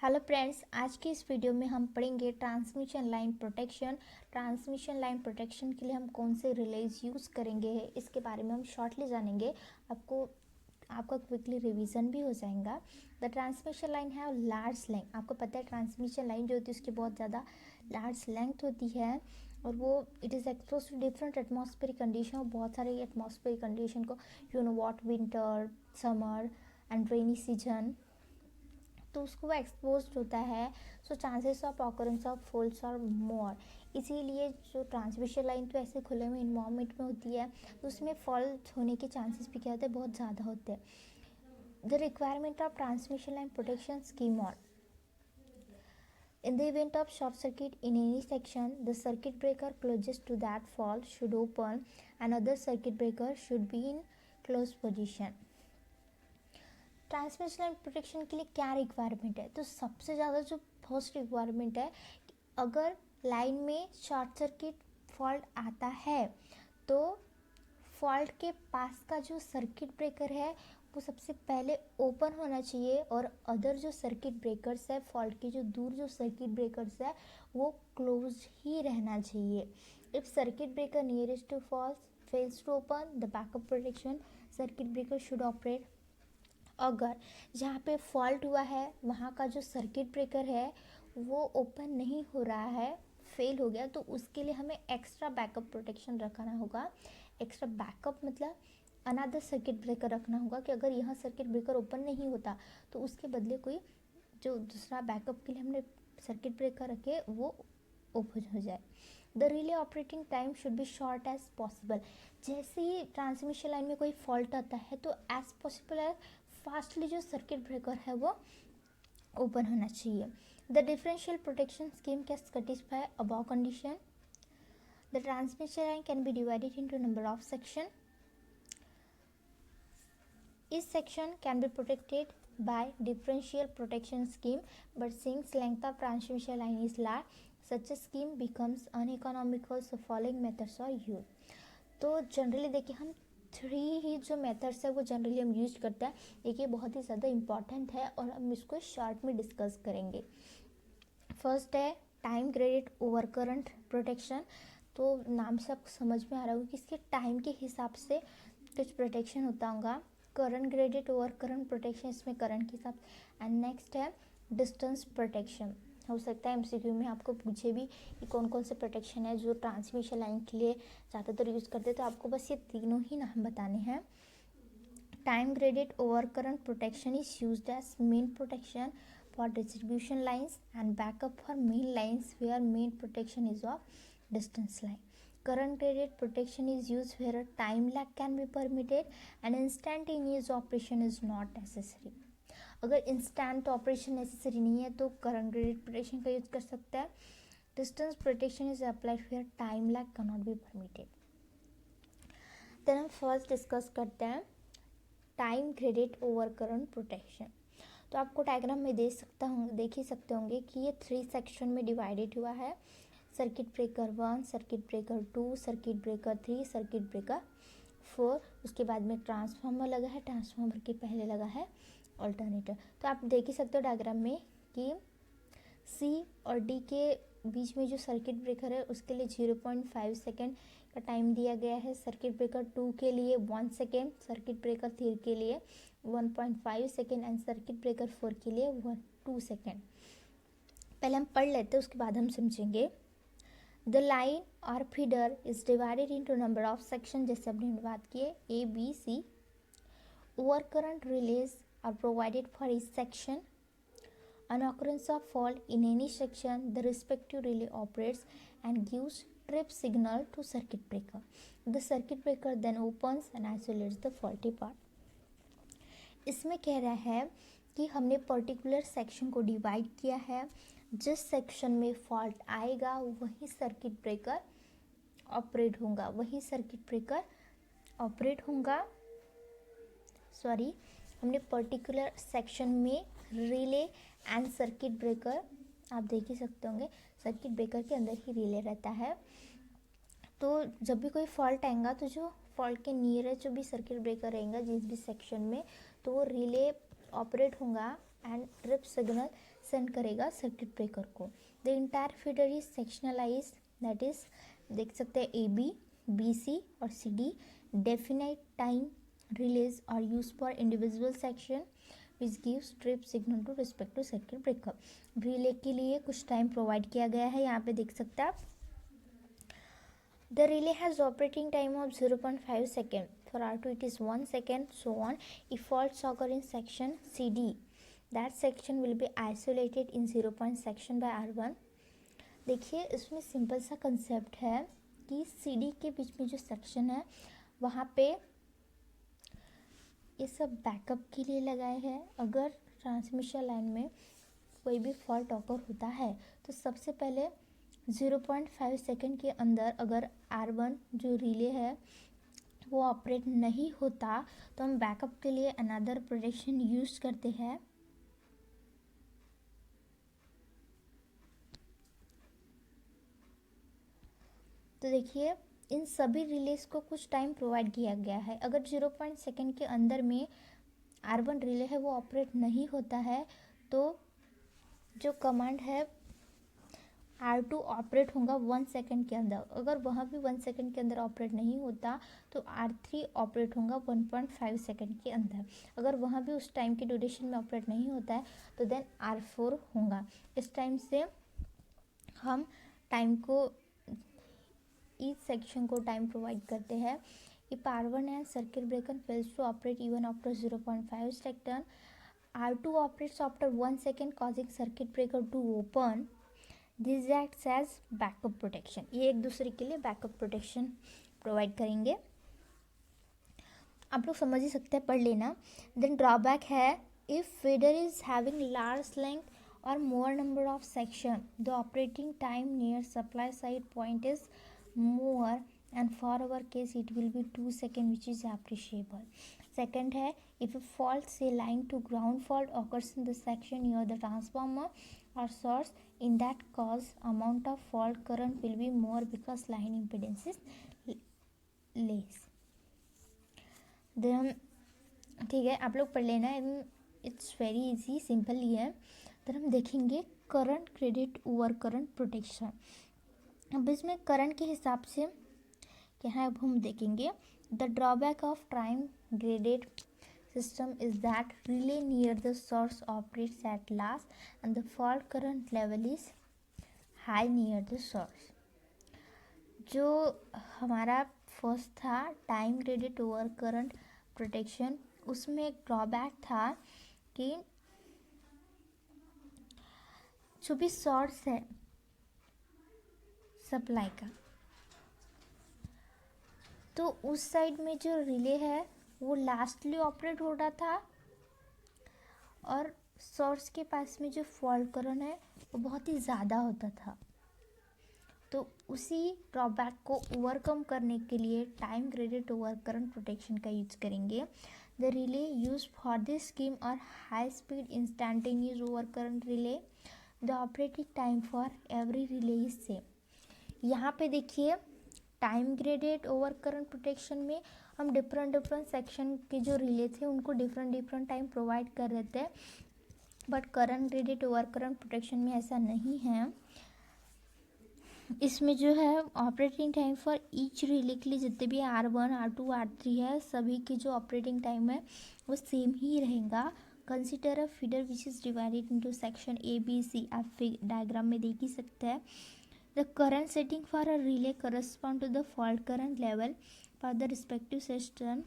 Hello friends, आज की इस वीडियो में हम पढ़ेंगे transmission line protection. Transmission line protection के लिए हम कौन से रिलेज यूज़ करेंगे इसके बारे में हम शॉर्टली जानेंगे। आपका क्विकली रिवीजन भी हो जाएगा। द ट्रांसमिशन लाइन है लार्ज लेंथ। आपको पता है ट्रांसमिशन लाइन जो होती है उसकी बहुत ज़्यादा लार्ज लेंथ होती है और वो it is expose to different atmospheric condition. और बहुत सारे एटमॉस्फेरिक कंडीशन को what winter, summer and rainy season, तो उसको वो एक्सपोज होता है। So chances of occurrence of faults are more. इसीलिए जो ट्रांसमिशन लाइन तो ऐसे खुले हुए इन्वायरमेंट में होती है तो उसमें फॉल्ट होने के चांसेस भी क्या होते हैं, बहुत ज़्यादा होते हैं। The requirement of transmission line protection scheme on in the event of short circuit in any section, the circuit breaker closest to that fault should open and other circuit breaker should be in closed position. Transmission line protection के लिए क्या requirement है, तो सबसे ज़्यादा जो first requirement है कि अगर लाइन में शॉर्ट सर्किट फॉल्ट आता है तो फॉल्ट के पास का जो सर्किट ब्रेकर है वो सबसे पहले ओपन होना चाहिए और अदर जो सर्किट ब्रेकर्स है, फॉल्ट के जो दूर जो सर्किट ब्रेकर्स है वो क्लोज ही रहना चाहिए। If circuit breaker nearest to fault fails to open the backup protection circuit breaker should operate. अगर जहाँ पे फॉल्ट हुआ है वहाँ का जो सर्किट ब्रेकर है वो ओपन नहीं हो रहा है, फेल हो गया, तो उसके लिए हमें एक्स्ट्रा बैकअप प्रोटेक्शन रखना होगा। एक्स्ट्रा बैकअप मतलब अनदर सर्किट ब्रेकर रखना होगा कि अगर यह सर्किट ब्रेकर ओपन नहीं होता तो उसके बदले कोई जो दूसरा बैकअप के लिए हमने सर्किट ब्रेकर रखे वो ओपन हो जाए। The relay operating time should be short as possible. जैसे ही ट्रांसमिशन लाइन में कोई फॉल्ट आता है तो एज पॉसिबल एज फास्टली जो सर्किट ब्रेकर है वो ओपन होना चाहिए। The differential protection scheme can satisfy above condition. The transmission line can be divided into number of section. Each section can be protected by differential protection scheme, but since length of transmission line is large, such a scheme becomes uneconomical. So following methods are used. तो generally देखिए हम three ही जो methods है वो generally हम use करते हैं। देखिए बहुत ही ज़्यादा इम्पॉर्टेंट है और हम इसको शॉर्ट में डिस्कस करेंगे। फर्स्ट है time graded over current protection. तो नाम से आपको समझ में आ रहा होगा कि इसके टाइम के हिसाब से कुछ प्रोटेक्शन होता होगा। Current graded over current protection, इसमें करंट के साथ। एंड नेक्स्ट है डिस्टेंस प्रोटेक्शन। हो सकता है एमसीक्यू में आपको पूछे भी कि कौन कौन से प्रोटेक्शन है जो ट्रांसमिशन लाइन के लिए ज़्यादातर यूज़ करते हैं, तो आपको बस ये तीनों ही नाम बताने हैं। Time graded over current protection is used as main protection for distribution lines and backup for main lines where main protection is of distance line. Current graded protection is used where a time lag can be permitted and instantaneous operation is not necessary. अगर instant operation necessary नहीं है तो current graded protection का use कर सकता है। Distance protection is applied where time lag can not be permitted. Then हम first discuss करते हैं time graded over current protection. तो आपको डायग्राम में देख ही सकते होंगे कि ये थ्री सेक्शन में डिवाइडेड हुआ है। Circuit breaker 1, circuit breaker 2, circuit breaker 3, circuit breaker 4। उसके बाद में ट्रांसफार्मर लगा है, ट्रांसफार्मर के पहले लगा है अल्टरनेटर। तो आप देख ही सकते हो डायग्राम में कि सी और डी के बीच में जो सर्किट ब्रेकर है उसके लिए 0.5 सेकेंड का टाइम दिया गया है। सर्किट ब्रेकर 2 के लिए 1 सेकेंड, सर्किट ब्रेकर 3 के लिए 1.5 सेकेंड एंड सर्किट ब्रेकर 4 के लिए 2 सेकेंड। पहले हम पढ़ लेते हैं उसके बाद हम समझेंगे। द लाइन और feeder is divided into number of section, जैसे हमने बात किए A B C. Over current relays are provided for each section. On occurrence of fault in any section, the respective relay operates and gives trip signal to circuit breaker. The circuit breaker then opens and isolates the faulty part. इसमें कह रहा है कि हमने particular section को divide किया है। जिस सेक्शन में फॉल्ट आएगा वही सर्किट ब्रेकर ऑपरेट होगा, वही सर्किट ब्रेकर ऑपरेट होगा। सॉरी, हमने पर्टिकुलर सेक्शन में रिले एंड सर्किट ब्रेकर, आप देख ही सकते होंगे सर्किट ब्रेकर के अंदर ही रिले रहता है। तो जब भी कोई फॉल्ट आएगा तो जो फॉल्ट के नियरेस्ट जो भी सर्किट ब्रेकर रहेगा जिस भी सेक्शन में, तो वो रिले ऑपरेट होगा एंड ट्रिप सिग्नल सेंड करेगा सर्किट ब्रेकर को। The entire feeder is sectionalise, that is देख सकते हैं ए बी, बी सी और C D. Definite time relays are use for individual section which gives trip signal to respect to circuit breaker. Relay के लिए कुछ time provide किया गया है, यहाँ पे देख सकते हैं आप। The relay has operating time of 0.5 second. For R2 it is 1 second, so on. If faults occur in section CD, that section will be isolated in 0 point section by R1. देखिए इसमें सिंपल सा concept है कि CD के बीच में जो section है वहाँ पे ये सब बैकअप के लिए लगाए हैं। अगर ट्रांसमिशन लाइन में कोई भी फॉल्ट ऑकर होता है तो सबसे पहले 0.5 सेकेंड के अंदर अगर R1 जो रिले है वो ऑपरेट नहीं होता तो हम बैकअप के लिए अनदर प्रोटेक्शन यूज करते हैं। तो देखिए इन सभी रिलेज को कुछ टाइम प्रोवाइड किया गया है। अगर 0 सेकेंड के अंदर में R1 रिले है वो ऑपरेट नहीं होता है तो जो कमांड है R2 ऑपरेट होगा 1 सेकेंड के अंदर। अगर वहाँ भी 1 सेकेंड के अंदर ऑपरेट नहीं होता तो R3 ऑपरेट होगा 1.5 सेकेंड के अंदर। अगर वहाँ भी उस टाइम के ड्यूरेशन में ऑपरेट नहीं होता है तो देन R4 होगा। इस टाइम से हम टाइम को ईच सेक्शन को टाइम प्रोवाइड करते हैं। If R1 and circuit breaker fails to operate even after 0.5 second, R2 operates after 1 second causing circuit breaker to open. This acts as backup protection. ये एक दूसरे के लिए बैकअप प्रोटेक्शन प्रोवाइड करेंगे। आप लोग समझ ही सकते हैं, पढ़ लेना। देन ड्रॉबैक है if feeder is having large length और more number of section the operating time near supply side point is more and for our case it will be 2 seconds, which is appreciable. Second है if a fault say line to ground fault occurs in the section near the transformer or source, in that case amount of fault current will be more because line impedance is less. then ठीक है, आप लोग पढ़ लेना, it's very easy, simple ही है। तो हम देखेंगे current credit over current protection. अब इसमें करंट के हिसाब से क्या है अब हम देखेंगे। The drawback of time graded system is that relay near the source operates at last and the fault current level is high near the source. जो हमारा फर्स्ट था time graded over current protection, उसमें एक drawback था कि जो भी source है सप्लाई का तो उस साइड में जो रिले है वो लास्टली ऑपरेट हो रहा था और सोर्स के पास में जो फॉल्ट करंट है वो बहुत ही ज़्यादा होता था। तो उसी ड्रॉबैक को ओवरकम करने के लिए time graded over current protection का यूज करेंगे। The relay use for this scheme और high speed instantaneous over current relay. The operating time for every relay is same. यहाँ पे देखिए time graded over current protection में हम different section के जो रिले थे उनको डिफरेंट टाइम प्रोवाइड कर रहे थे, but current graded over current protection में ऐसा नहीं है। इसमें जो है operating time for each relay के लिए जितने भी R1, R2, R3 है सभी की जो ऑपरेटिंग टाइम है वो सेम ही रहेगा। Consider a feeder which is divided into section A, B, C। आप डायग्राम में देख ही सकते हैं। The current setting for a relay correspond to the fault current level for the respective section.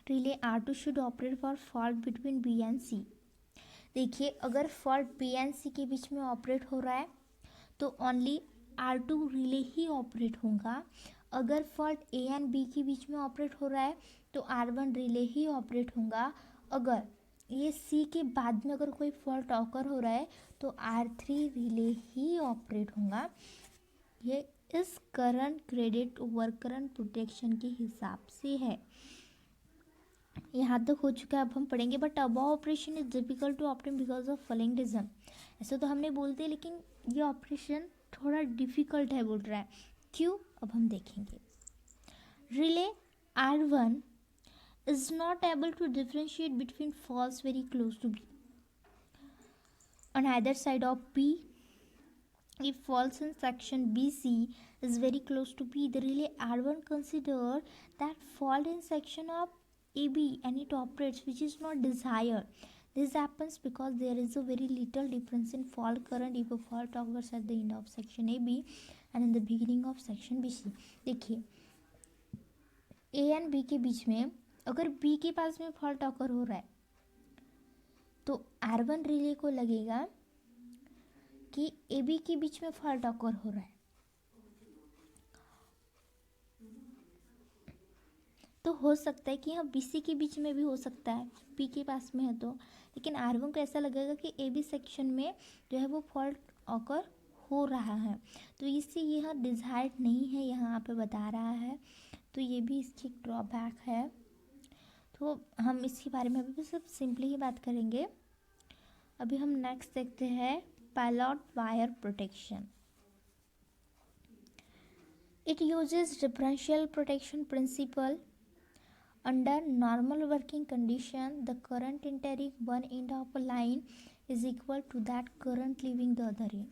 Relay R2 should operate for fault between B and C. देखिए अगर fault B and C के बीच में operate हो रहा है तो only R2 relay ही operate होगा। अगर फॉल्ट A and B के बीच में ऑपरेट हो रहा है तो R1 रिले ही ऑपरेट होगा। अगर ये C के बाद में अगर कोई फॉल्ट ऑकर हो रहा है तो R3 रिले ही ऑपरेट होगा। ये इस current credit over current protection के हिसाब से है। यहाँ तक हो चुका है, अब हम पढ़ेंगे but above operation is difficult to obtain because of following reason. ऐसे तो हमने बोलते लेकिन ये ऑपरेशन थोड़ा डिफिकल्ट है बोल रहा है, क्यों अब हम देखेंगे। Relay R1 is not able to differentiate between falls very close to B. on either side of P. If faults in section BC is very close to P, the relay R1 consider that fault in section of AB and it operates, which is not desired. This happens because there is a very little difference in fault current if a fault occurs at the end of section AB and in the beginning of section BC. देखिए A and B के बीच में अगर B के पास में fault occur हो रहा है तो R1 रिले को लगेगा कि AB के बीच में फॉल्ट ऑकर हो रहा है, तो हो सकता है कि हाँ BC के बीच में भी हो सकता है, P के पास में है तो, लेकिन R1 को ऐसा लगेगा कि AB सेक्शन में जो है वो फॉल्ट ऑकर हो रहा है, तो इससे यह डिजायर्ड नहीं है यहाँ पे बता रहा है, तो ये भी इसकी ड्रॉबैक है। तो हम इसके बारे में अभी सिर्फ सिंपली ही बात करेंगे। अभी हम नेक्स्ट देखते हैं pilot wire protection. It uses differential protection principle. Under normal working condition, the current entering one end of a line is equal to that current leaving the other end.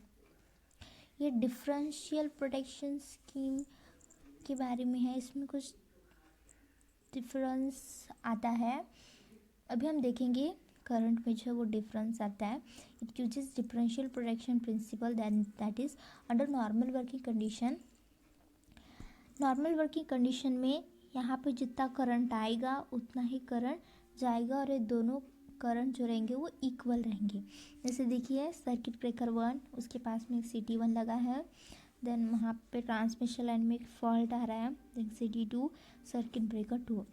ये differential protection scheme के बारे में है, इसमें कुछ difference आता है, अभी हम देखेंगे करंट में जो है वो डिफरेंस आता है। It uses differential protection principal that is under normal working condition. Normal working condition में यहाँ पे जितना करंट आएगा उतना ही करंट जाएगा और ये दोनों करंट जो रहेंगे वो इक्वल रहेंगे। जैसे देखिए सर्किट ब्रेकर 1, उसके पास में एक CT1 लगा है, देन वहाँ पे ट्रांसमिशन लाइन में एक फॉल्ट आ रहा है, देन CT2 सर्किट ब्रेकर 2।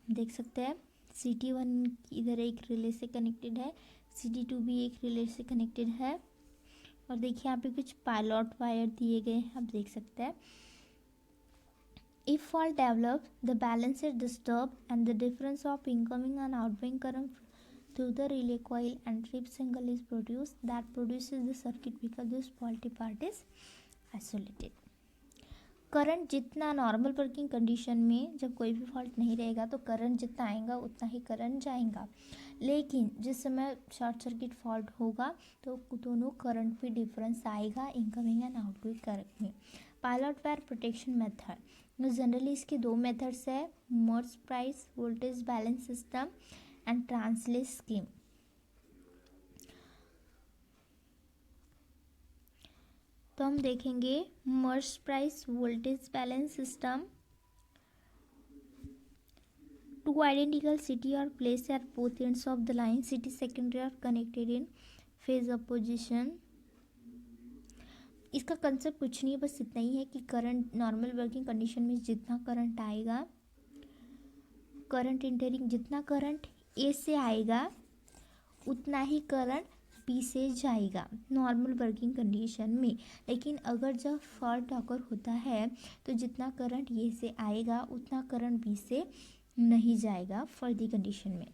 देख सकते हैं CT1 इधर एक रिले से कनेक्टेड है, CT2 भी एक रिले से कनेक्टेड है, और देखिए यहाँ पे कुछ पायलट वायर दिए गए हैं, आप देख सकते हैं। If fault develops, the balance is disturbed and the difference of incoming and outgoing current through the relay coil and trip single is produced, that produces the circuit because this faulty part is isolated. Current जितना normal working condition में जब कोई भी fault नहीं रहेगा तो current जितना आएगा उतना ही करंट जाएगा, लेकिन जिस समय शॉर्ट सर्किट फॉल्ट होगा तो दोनों करंट में डिफरेंस आएगा इनकमिंग एंड आउटगोइंग करंट में। Pilot wire protection method, generally इसके दो मेथड्स है, Merz price voltage balance system and translate scheme. तो हम देखेंगे Merz price voltage balance system. Two identical CT और place at both ends of the line, CT secondary are connected in phase opposition. इसका concept कुछ नहीं है, बस इतना ही है कि करंट नॉर्मल वर्किंग कंडीशन में जितना करंट आएगा, करंट इंटरिंग जितना करंट ए से आएगा उतना ही करंट बी से जाएगा नॉर्मल वर्किंग कंडीशन में। लेकिन अगर जब फॉल्ट ऑकर होता है तो जितना करंट ए से आएगा उतना करंट बी से नहीं जाएगा फॉल्टी कंडीशन में।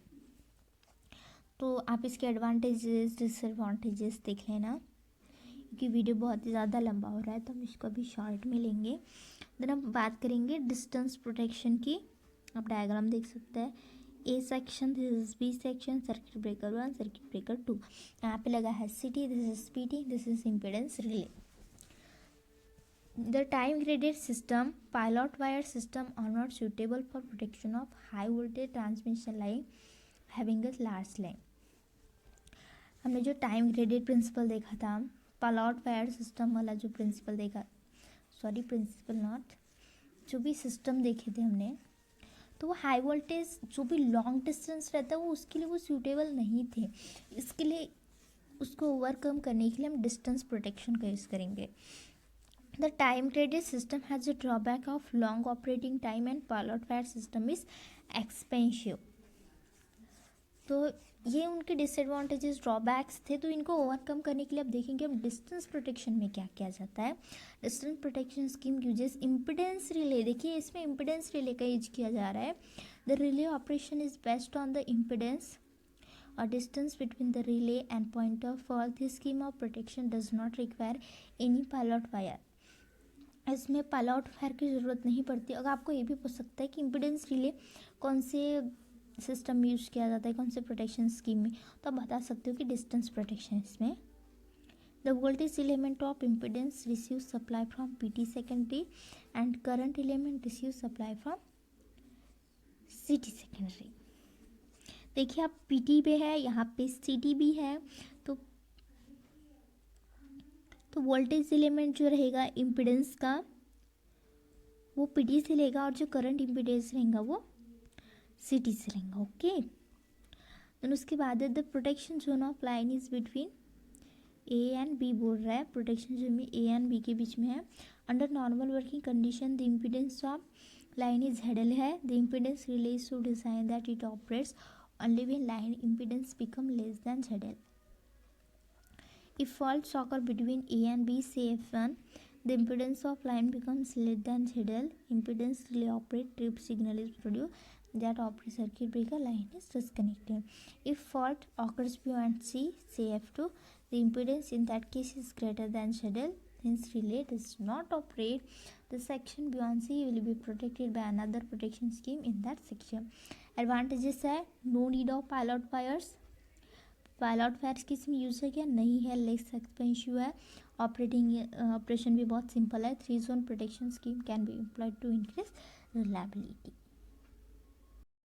तो आप इसके एडवांटेजेस डिसएडवांटेजेस देख लेना, क्योंकि वीडियो बहुत ही ज़्यादा लंबा हो रहा है तो हम इसको अभी शॉर्ट में लेंगे। देन हम बात करेंगे डिस्टेंस प्रोटेक्शन की। आप डायग्राम देख सकते हैं, A section, this is B section, circuit breaker 1, circuit breaker 2। यहाँ पे लगा है CT, this is PT, this is impedance relay. The time graded system pilot wire system are not suitable for protection of high voltage transmission line having a large line. हमने जो time graded principal देखा था, pilot wire system वाला जो principal देखा, sorry principal not, जो भी system देखे थे हमने, तो वो हाई वोल्टेज जो भी लॉन्ग डिस्टेंस रहता है वो उसके लिए वो सूटेबल नहीं थे। इसके लिए उसको ओवरकम करने के लिए हम डिस्टेंस प्रोटेक्शन का यूज़ करेंगे। The time graded system has a drawback of long operating time and pilot wire system is expensive. तो ये उनके डिसएडवांटेजेस ड्रॉबैक्स थे, तो इनको ओवरकम करने के लिए अब देखेंगे हम डिस्टेंस प्रोटेक्शन में क्या किया जाता है। Distance protection scheme uses impedance relay. देखिए इसमें इम्पीडेंस रिले का यूज किया जा रहा है। The relay operation is based on the impedance और distance between the relay and point of fault. This scheme of protection does not require any pilot wire. इसमें pilot wire की ज़रूरत नहीं पड़ती। अगर आपको ये भी पूछ सकता है कि इम्पीडेंस रिले कौन से सिस्टम यूज़ किया जाता है, कौन से प्रोटेक्शन स्कीम में, तो आप बता सकते हो कि डिस्टेंस प्रोटेक्शन इसमें The voltage element of impedance receives supply from PT secondary and current element receives supply from CT secondary. देखिए आप PT पे है, यहाँ पे CT भी है, तो वोल्टेज एलिमेंट जो रहेगा इम्पिडेंस का वो पीटी से लेगा और जो करंट इम्पिडेंस रहेगा वो सीटी से लेगा. ओके. देन उसके बाद the protection zone of line is between A and B बोल रहा है. प्रोटेक्शन जोन में ए एंड बी के बीच में है. Under normal working condition the impedance of line is ZL है. The impedance relays to design that it operates only when line impedance become less than ZL. If faults occur between A and B, say F1, the impedance of line becomes less than ZL. Impedance relay operates, trip signal is produced that operates circuit breaker, line is disconnected. If fault occurs beyond C, say F2, the impedance in that case is greater than ZL. Hence relay does not operate. The section beyond C will be protected by another protection scheme in that section. Advantages है, no need of pilot wires. Pilot wires किस में use है क्या? नहीं है. Less expensive है. Operation भी बहुत सिंपल है. 3 zone protection scheme can be employed to increase reliability.